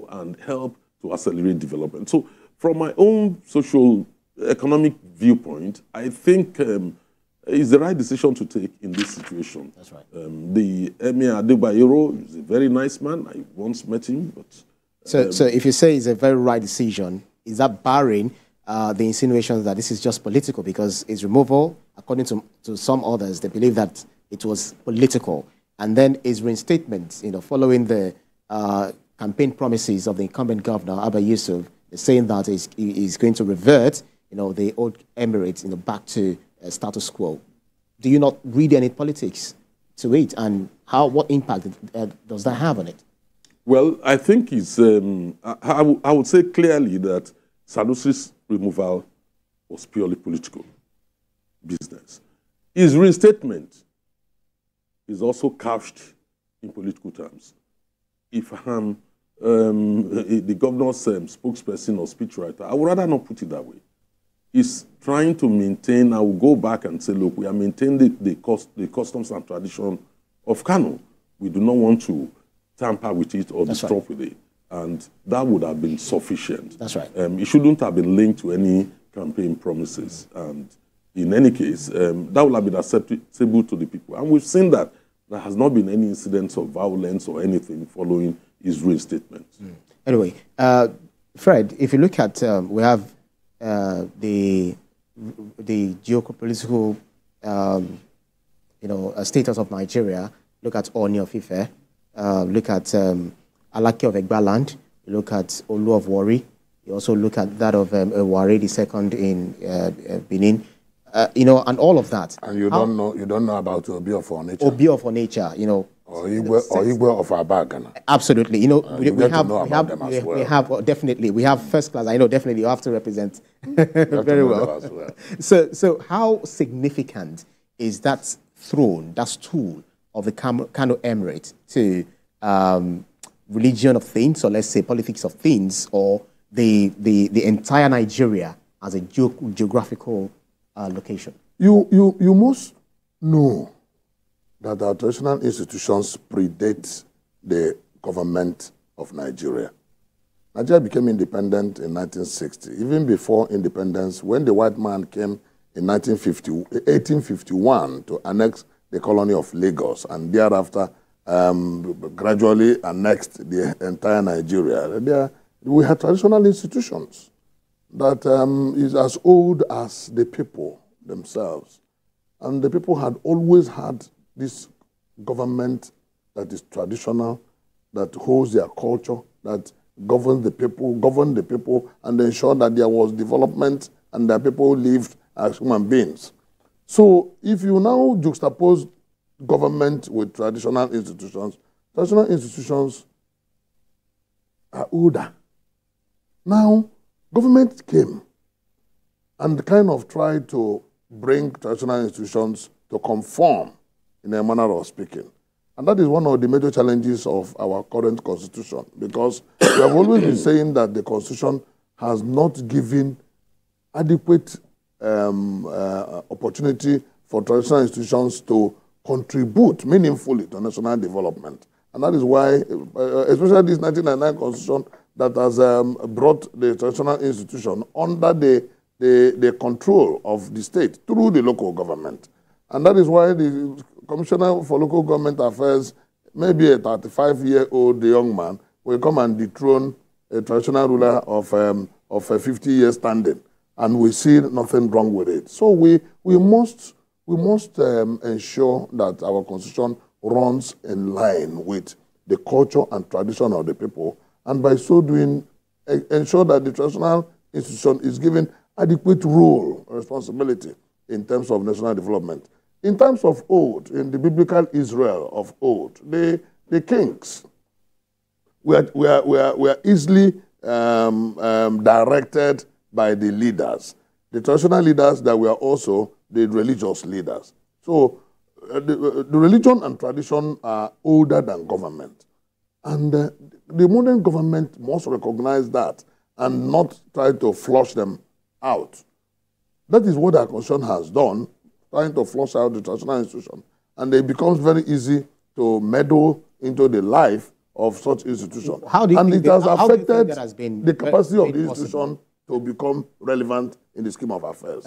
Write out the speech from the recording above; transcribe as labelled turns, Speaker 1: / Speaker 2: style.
Speaker 1: and help to accelerate development. So from my own social economic viewpoint, I think it's the right decision to take in this situation.
Speaker 2: That's right.
Speaker 1: The Emir Adebayero is a very nice man. I once met him. But
Speaker 2: so if you say it's a very right decision, is that barring the insinuations that this is just political? Because his removal, according to some others, they believe that it was political. And then his reinstatement, following the campaign promises of the incumbent governor, Abba Yusuf, saying that he's going to revert, the old Emirates, back to status quo. Do you not read any politics to it, and what impact does that have on it?
Speaker 1: Well, I think it's, I would say clearly that Sanusi's removal was purely political business. His reinstatement is also couched in political terms. If I'm the governor's spokesperson or speechwriter, I would rather not put it that way. He's trying to maintain, I will go back and say, look, we are maintaining the customs and tradition of Kano. We do not want to tamper with it or disrupt with it. And that would have been sufficient.
Speaker 2: That's right.
Speaker 1: It shouldn't have been linked to any campaign promises. And in any case, that would have been acceptable to the people. And we've seen that there has not been any incidents of violence or anything following his reinstatement.
Speaker 2: Anyway, Fred, if you look at, we have the geopolitical, status of Nigeria. Look at Oni of Ife. Look at Alake of Egbaland. Look at Olu of Warri. You also look at that of Warri II in Benin. And all of that.
Speaker 3: And you don't know about Obi of Onitsha.
Speaker 2: Obi of Onitsha,
Speaker 3: Or Igwe of Abagana.
Speaker 2: Absolutely. We have definitely. We have first class. I know definitely you have to represent very well. So how significant is that throne, that stool of the Kano Emirate to religion of things, or let's say politics of things, or the entire Nigeria as a geographical location?
Speaker 3: You must know that our traditional institutions predate the government of Nigeria. Nigeria became independent in 1960. Even before independence, when the white man came in 1851 to annex the colony of Lagos and thereafter gradually annexed the entire Nigeria, we had traditional institutions that is as old as the people themselves. And the people had always had this government that is traditional, that holds their culture, that governed the people, and ensured that there was development and that people lived as human beings. So if you now juxtapose government with traditional institutions are older. Now, government came and kind of tried to bring traditional institutions to conform in a manner of speaking. And that is one of the major challenges of our current constitution, because we have always been saying that the constitution has not given adequate opportunity for traditional institutions to contribute meaningfully to national development. And that is why, especially this 1999 constitution that has brought the traditional institution under the control of the state through the local government. And that is why the Commissioner for Local Government Affairs, maybe a 35-year-old young man, will come and dethrone a traditional ruler of a 50-year standing, and we see nothing wrong with it. So we must ensure that our constitution runs in line with the culture and tradition of the people, and by so doing, ensure that the traditional institution is given adequate role and responsibility in terms of national development. In terms of old, in the biblical Israel of old, the kings were easily directed by the leaders, the traditional leaders that were also the religious leaders. So the religion and tradition are older than government. And the modern government must recognize that and not try to flush them out. That is what our constitution has done, trying to flush out the traditional institution. And it becomes very easy to meddle into the life of such institution.
Speaker 2: How do you
Speaker 3: and
Speaker 2: think
Speaker 3: it has
Speaker 2: how do you think
Speaker 3: affected
Speaker 2: that has been
Speaker 3: the capacity of the
Speaker 2: made possible?
Speaker 3: institution to become relevant in the scheme of affairs.